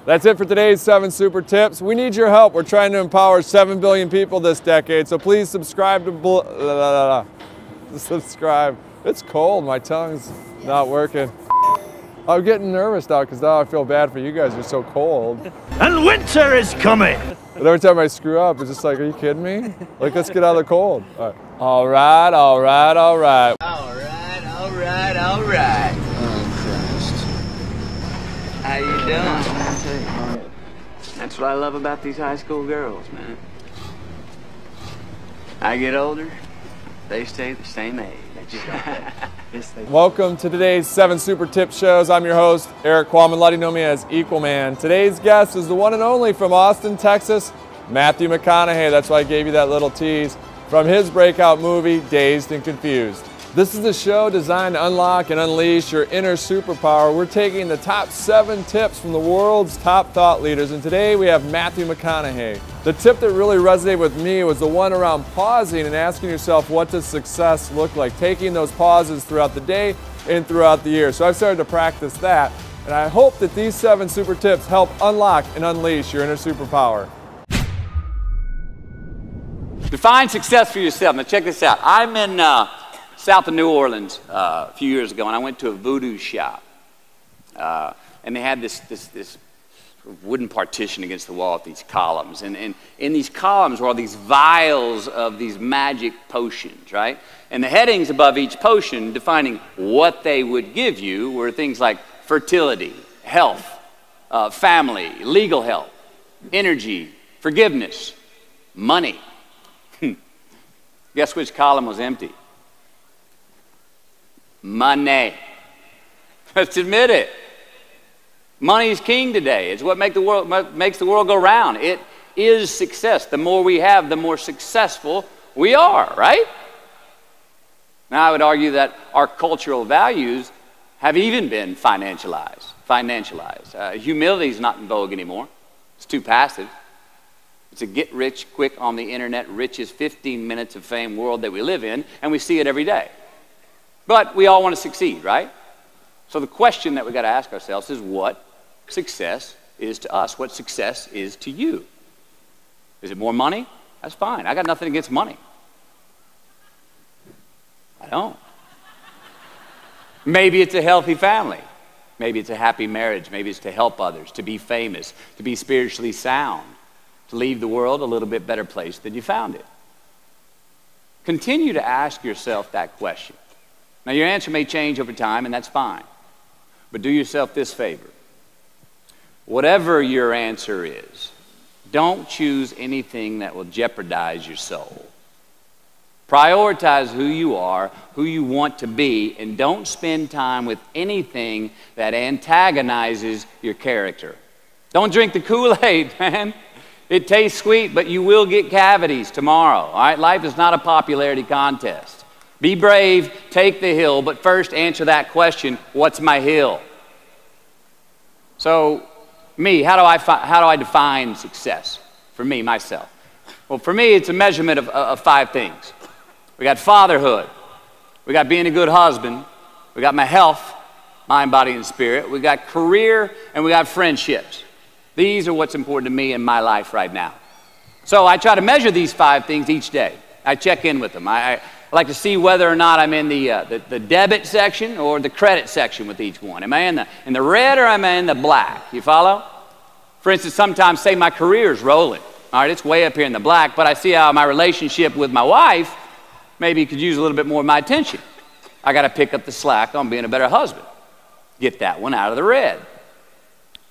That's it for today's 7 Super Tips. We need your help. We're trying to empower 7 billion people this decade, so please subscribe to subscribe. It's cold. My tongue's not working. I'm getting nervous now because now I feel bad for you guys. You're so cold. And winter is coming. And every time I screw up, it's just like, are you kidding me? Like, let's get out of the cold. All right, all right, all right. All right, all right, all right. Oh, Christ. How you doing? That's what I love about these high school girls, man. I get older, they stay the same age. Welcome to today's 7 Super Tip shows. I'm your host, Erik Qualman. A lot of you know me as Equalman. Today's guest is the one and only from Austin, Texas, Matthew McConaughey. That's why I gave you that little tease from his breakout movie, Dazed and Confused. This is a show designed to unlock and unleash your inner superpower. We're taking the top 7 tips from the world's top thought leaders, and today we have Matthew McConaughey. The tip that really resonated with me was the one around pausing and asking yourself, what does success look like? Taking those pauses throughout the day and throughout the year. So I've started to practice that, and I hope that these 7 super tips help unlock and unleash your inner superpower. Define success for yourself. Now check this out. I'm in south of New Orleans a few years ago, and I went to a voodoo shop. And they had this wooden partition against the wall with these columns. And in these columns were all these vials of these magic potions, right? And the headings above each potion defining what they would give you were things like fertility, health, family, legal help, energy, forgiveness, money. Guess which column was empty? Money. Let's admit it. Money is king today. It's what makes the world go round. It is success. The more we have, the more successful we are, right? Now, I would argue that our cultural values have even been financialized. Humility is not in vogue anymore. It's too passive. It's a get rich quick on the internet, richest 15 minutes of fame world that we live in, and we see it every day. But we all want to succeed, right? So the question that we got to ask ourselves is what success is to us, what success is to you. Is it more money? That's fine. I got nothing against money. I don't. Maybe it's a healthy family. Maybe it's a happy marriage. Maybe it's to help others, to be famous, to be spiritually sound, to leave the world a little bit better place than you found it. Continue to ask yourself that question. Now, your answer may change over time, and that's fine. But do yourself this favor. Whatever your answer is, don't choose anything that will jeopardize your soul. Prioritize who you are, who you want to be, and don't spend time with anything that antagonizes your character. Don't drink the Kool-Aid, man. It tastes sweet, but you will get cavities tomorrow. All right? Life is not a popularity contest. Be brave, take the hill, but first answer that question, what's my hill? So, me, how do I define success? For me, myself. Well, for me, it's a measurement of 5 things. We got fatherhood. We got being a good husband. We got my health, mind, body, and spirit. We got career, and we got friendships. These are what's important to me in my life right now. So I try to measure these 5 things each day. I check in with them. I like to see whether or not I'm in the debit section or the credit section with each one. Am I in the red or am I in the black? You follow? For instance, sometimes say my career is rolling. All right, it's way up here in the black, but I see how my relationship with my wife maybe could use a little bit more of my attention. I got to pick up the slack on being a better husband. Get that one out of the red.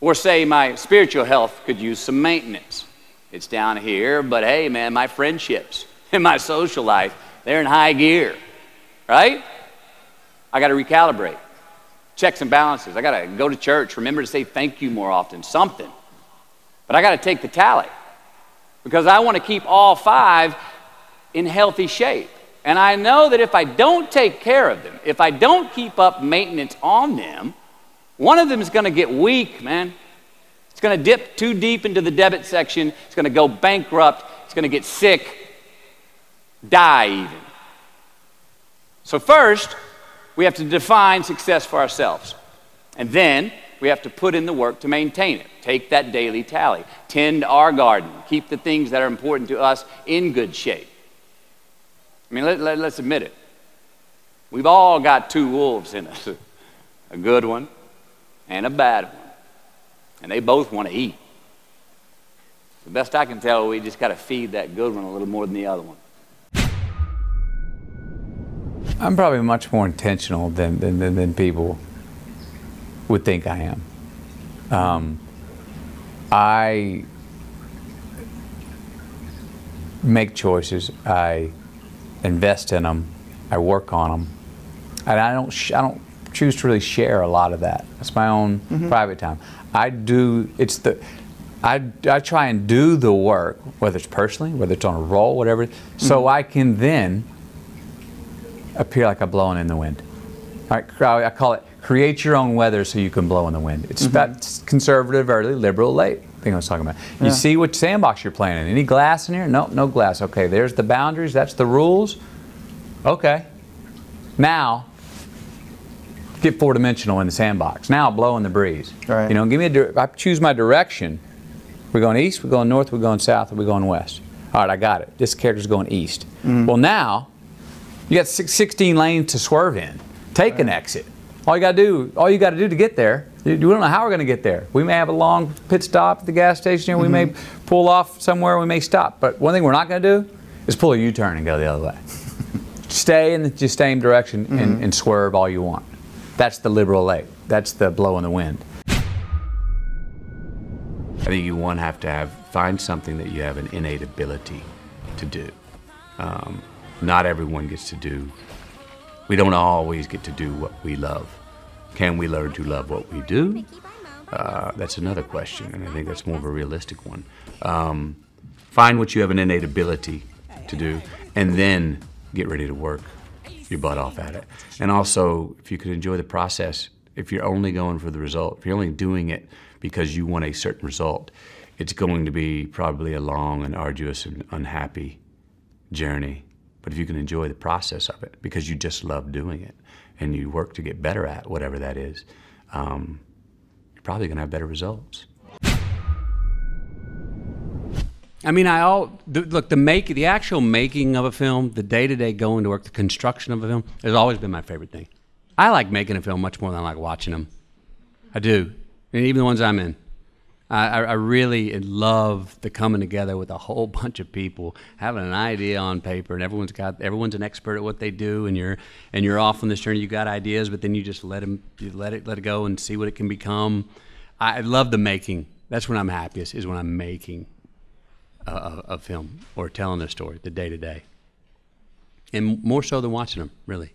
Or say my spiritual health could use some maintenance. It's down here, but hey, man, my friendships and my social life, they're in high gear, right? I got to recalibrate. Checks and balances. I got to go to church. Remember to say thank you more often. Something. But I got to take the tally because I want to keep all 5 in healthy shape. And I know that if I don't take care of them, if I don't keep up maintenance on them, one of them is going to get weak, man. It's going to dip too deep into the debit section. It's going to go bankrupt. It's going to get sick. Die even. So first, we have to define success for ourselves. And then we have to put in the work to maintain it. Take that daily tally. Tend our garden. Keep the things that are important to us in good shape. I mean, let's admit it. We've all got two wolves in us, a good one and a bad one. And they both want to eat. The best I can tell, we just got to feed that good one a little more than the other one. I'm probably much more intentional than people would think I am. I make choices. I invest in them. I work on them, and I don't choose to really share a lot of that. That's my own private time. I try and do the work, whether it's personally, whether it's on a role, whatever, so I can then appear like I'm blowing in the wind. I call it create your own weather so you can blow in the wind. It's about conservative, early, liberal, late. Thing I was talking about. Yeah. You see which sandbox you're playing in. Any glass in here? Nope, no glass. Okay, there's the boundaries. That's the rules. Okay. Now, get four-dimensional in the sandbox. Now, blow in the breeze. Right. You know, give me I choose my direction. We're going east, we're going north, we're going south, or we're going west. All right, I got it. This character's going east. Well, now, you got 16 lanes to swerve in. Take an exit. All you got to do to get there, we don't know how we're going to get there. We may have a long pit stop at the gas station, we may pull off somewhere, we may stop. But one thing we're not going to do is pull a U-turn and go the other way. Stay in the same direction and swerve all you want. That's the liberal late. That's the blow in the wind. I think you have to find something that you have an innate ability to do. Not everyone gets to do. We don't always get to do what we love. Can we learn to love what we do? That's another question, and I think that's more of a realistic one. Find what you have an innate ability to do, and then get ready to work your butt off at it. And also, if you could enjoy the process, if you're only going for the result, if you're only doing it because you want a certain result, it's going to be probably a long and arduous and unhappy journey. But if you can enjoy the process of it because you just love doing it and you work to get better at whatever that is, you're probably going to have better results. I mean, look, the actual making of a film, the day-to-day going to work, the construction of a film, has always been my favorite thing. I like making a film much more than I like watching them. I do, and even the ones I'm in. I really love the coming together with a whole bunch of people, having an idea on paper, and everyone's an expert at what they do, and you're off on this journey. You got ideas, but then you just let it go and see what it can become. I love the making. That's when I'm happiest, is when I'm making a film or telling a story, the day to day, and more so than watching them, really.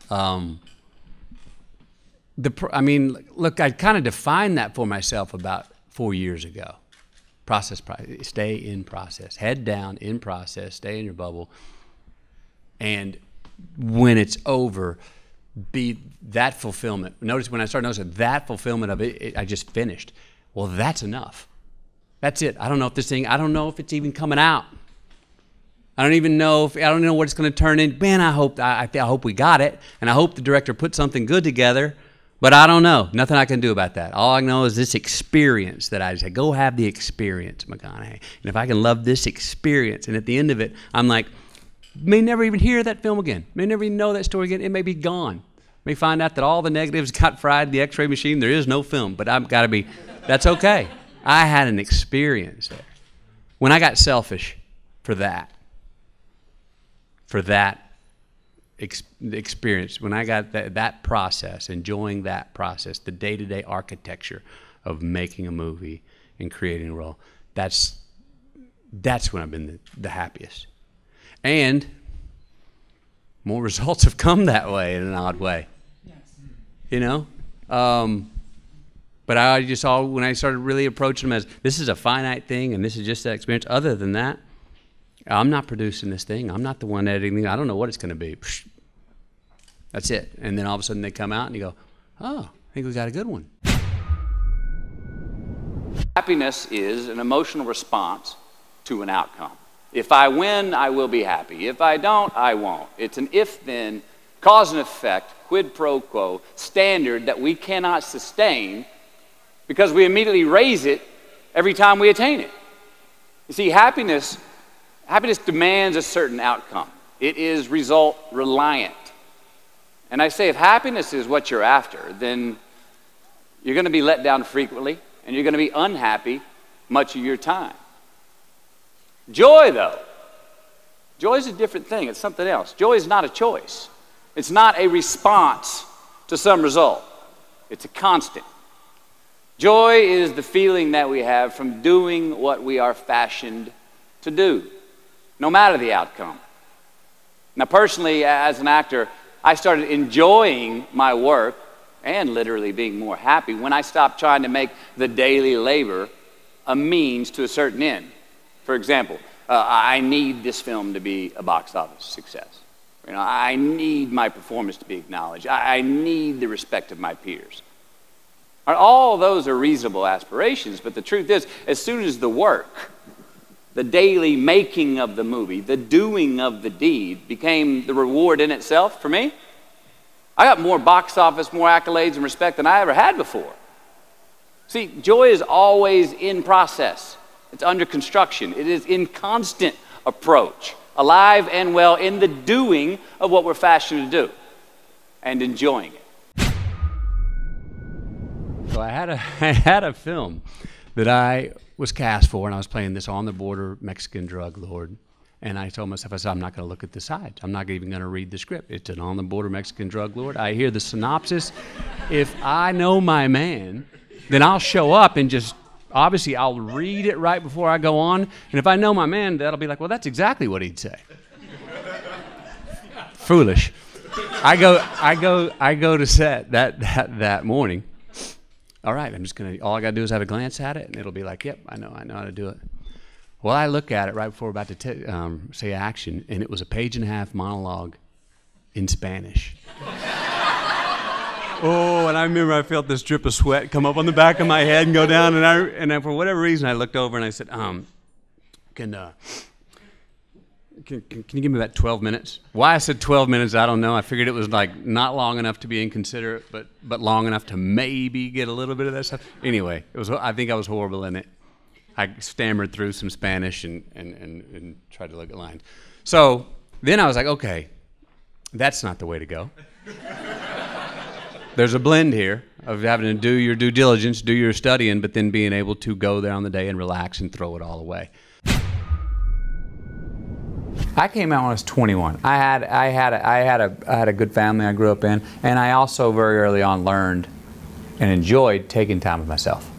I mean, look, I kind of defined that for myself about 4 years ago. Stay in process, head down in process, stay in your bubble, and when it's over, be that fulfillment. Notice when I started noticing that fulfillment of it, I just finished. Well, that's enough. That's it. I don't know if I don't know if it's even coming out. I don't know what it's going to turn in. Man, I hope we got it, and I hope the director put something good together. But I don't know. Nothing I can do about that. All I know is this experience that I say, go have the experience, McConaughey. And if I can love this experience, and at the end of it, I'm like, may never even hear that film again. May never even know that story again. It may be gone. May find out that all the negatives got fried in the X-ray machine. There is no film. But I've got to be, that's okay. I had an experience there. When I got selfish for that experience, when I got that process, enjoying that process, the day-to-day architecture of making a movie and creating a role, that's when I've been the happiest. And more results have come that way in an odd way. Yes. You know? But when I started really approaching them as, this is a finite thing and this is just that experience, other than that, I'm not producing this thing. I'm not the one editing it. I don't know what it's going to be. That's it. And then all of a sudden they come out and you go, oh, I think we got a good one. Happiness is an emotional response to an outcome. If I win, I will be happy. If I don't, I won't. It's an if-then, cause and effect, quid pro quo, standard that we cannot sustain because we immediately raise it every time we attain it. You see, happiness demands a certain outcome. It is result reliant. And I say if happiness is what you're after, then you're going to be let down frequently, and you're going to be unhappy much of your time. Joy, though, joy is a different thing. It's something else. Joy is not a choice. It's not a response to some result. It's a constant. Joy is the feeling that we have from doing what we are fashioned to do, no matter the outcome. Now, personally, as an actor, I started enjoying my work and literally being more happy when I stopped trying to make the daily labor a means to a certain end. For example, I need this film to be a box office success. You know, I need my performance to be acknowledged. I need the respect of my peers. All those are reasonable aspirations, but the truth is, as soon as the work, the daily making of the movie, the doing of the deed became the reward in itself for me, I got more box office, more accolades and respect than I ever had before. See, joy is always in process. It's under construction. It is in constant approach, alive and well in the doing of what we're fashioned to do and enjoying it. So I had a film that I was cast for, and I was playing this on-the-border Mexican drug lord. And I told myself, I said, I'm not going to look at the sides. I'm not even going to read the script. It's an on-the-border Mexican drug lord. I hear the synopsis. If I know my man, then I'll show up and just, obviously, I'll read it right before I go on. And if I know my man, that'll be like, well, that's exactly what he'd say. Foolish. I go to set that morning. All right, all I got to do is have a glance at it, and it'll be like, yep, I know how to do it. Well, I look at it right before we're about to say action, and it was a 1.5-page monologue in Spanish. Oh, and I remember I felt this drip of sweat come up on the back of my head and go down, and I for whatever reason, I looked over and I said, can you give me about 12 minutes? Why I said 12 minutes, I don't know. I figured it was like not long enough to be inconsiderate, but long enough to maybe get a little bit of that stuff. Anyway, I think I was horrible in it. I stammered through some Spanish and tried to look at lines. So then I was like, okay, that's not the way to go. There's a blend here of having to do your due diligence, do your studying, but then being able to go there on the day and relax and throw it all away. I came out when I was 21. I had a good family I grew up in, and I also very early on learned and enjoyed taking time with myself.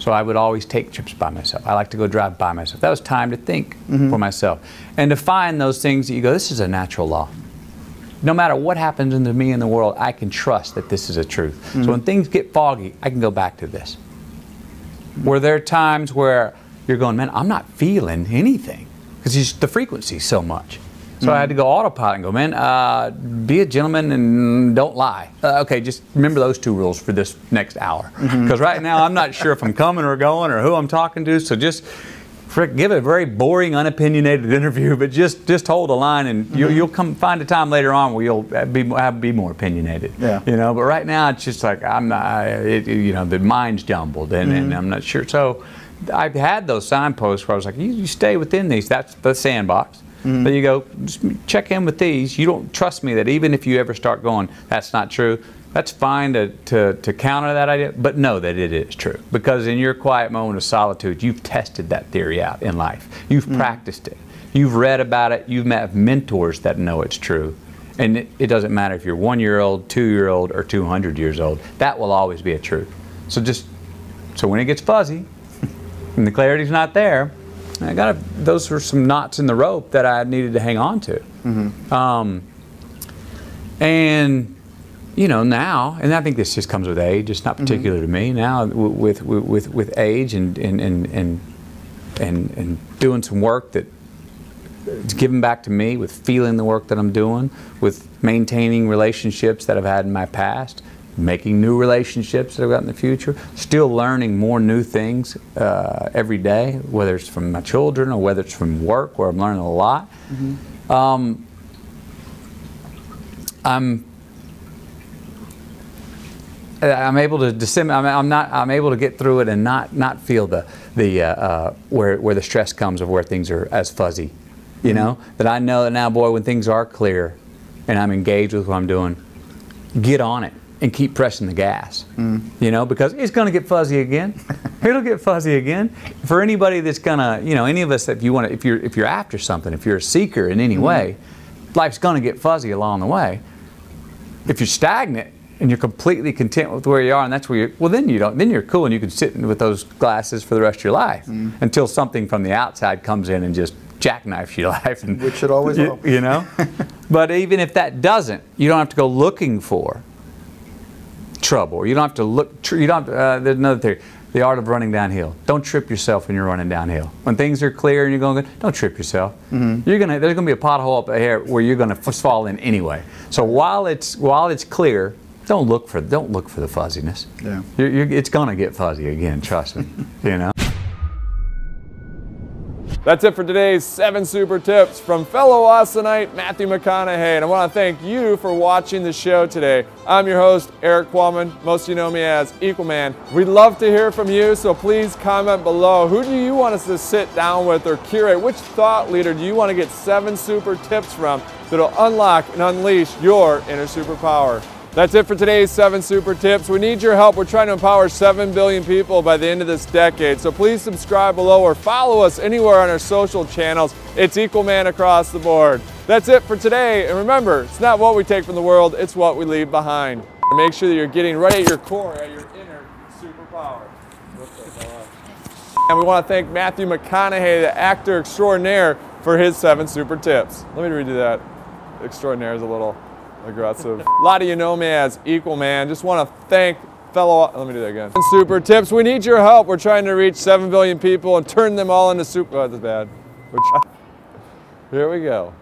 So I would always take trips by myself. I like to go drive by myself. That was time to think for myself. And to find those things that you go, this is a natural law. No matter what happens to me in the world, I can trust that this is a truth. So when things get foggy, I can go back to this. Were there times where you're going, man, I'm not feeling anything because the frequency so much. So I had to go autopilot and go, man, be a gentleman and don't lie. Okay, just remember those 2 rules for this next hour. Because right now I'm not sure if I'm coming or going or who I'm talking to. So just give a very boring, unopinionated interview, but just hold a line, and you'll come find a time later on where you'll be more opinionated. Yeah. You know, but right now it's just like I'm not. The mind's jumbled, and I'm not sure. So I've had those signposts where I was like, you stay within these. That's the sandbox. But you go, just check in with these. You don't trust me that even if you ever start going, that's not true, that's fine to counter that idea, but know that it is true. Because in your quiet moment of solitude, you've tested that theory out in life. You've practiced it. You've read about it. You've met mentors that know it's true. And it doesn't matter if you're 1-year-old, 2-year-old, or 200 years old. That will always be a truth. So when it gets fuzzy and the clarity's not there, those were some knots in the rope that I needed to hang on to. And you know, now, and I think this just comes with age. It's not particular to me. Now, with age and doing some work that it's given back to me, with feeling the work that I'm doing, with maintaining relationships that I've had in my past, making new relationships that I've got in the future, still learning more new things every day, whether it's from my children or whether it's from work, where I'm learning a lot. I'm able to disseminate. I'm able to get through it and not feel where the stress comes of where things are as fuzzy. You know, that I know that now, boy, when things are clear and I'm engaged with what I'm doing, get on it and keep pressing the gas. You know, because it's going to get fuzzy again. It'll get fuzzy again. For anybody that's gonna, you know, any of us, if you're after something, if you're a seeker in any way, life's going to get fuzzy along the way. If you're stagnant and you're completely content with where you are, and that's where you're, well, then you're cool and you can sit with those glasses for the rest of your life until something from the outside comes in and just jackknifes your life. And, which it always will. You know? But even if that doesn't, you don't have to go looking for trouble. You don't have to look, there's another theory, the art of running downhill. Don't trip yourself when you're running downhill. When things are clear and you're going good, don't trip yourself. There's going to be a pothole up ahead where you're going to fall in anyway. So while it's clear, don't look for the fuzziness. Yeah. It's going to get fuzzy again, trust me. You know? That's it for today's 7 super tips from fellow Austinite Matthew McConaughey, and I want to thank you for watching the show today. I'm your host, Erik Qualman. Most of you know me as Equalman. We'd love to hear from you, so please comment below. Who do you want us to sit down with or curate? Which thought leader do you want to get 7 super tips from that'll unlock and unleash your inner superpower? That's it for today's 7 super tips. We need your help. We're trying to empower 7 billion people by the end of this decade. So please subscribe below or follow us anywhere on our social channels. It's Equalman across the board. That's it for today. And remember, it's not what we take from the world, it's what we leave behind. And make sure that you're getting right at your core, at your inner superpower. And we want to thank Matthew McConaughey, the actor extraordinaire, for his 7 super tips. Let me redo that. Extraordinaire is a little aggressive. A lot of you know me as Equalman. Just want to thank fellow, let me do that again. Super tips. We need your help. We're trying to reach 7 billion people and turn them all into super, oh, that's bad. Here we go.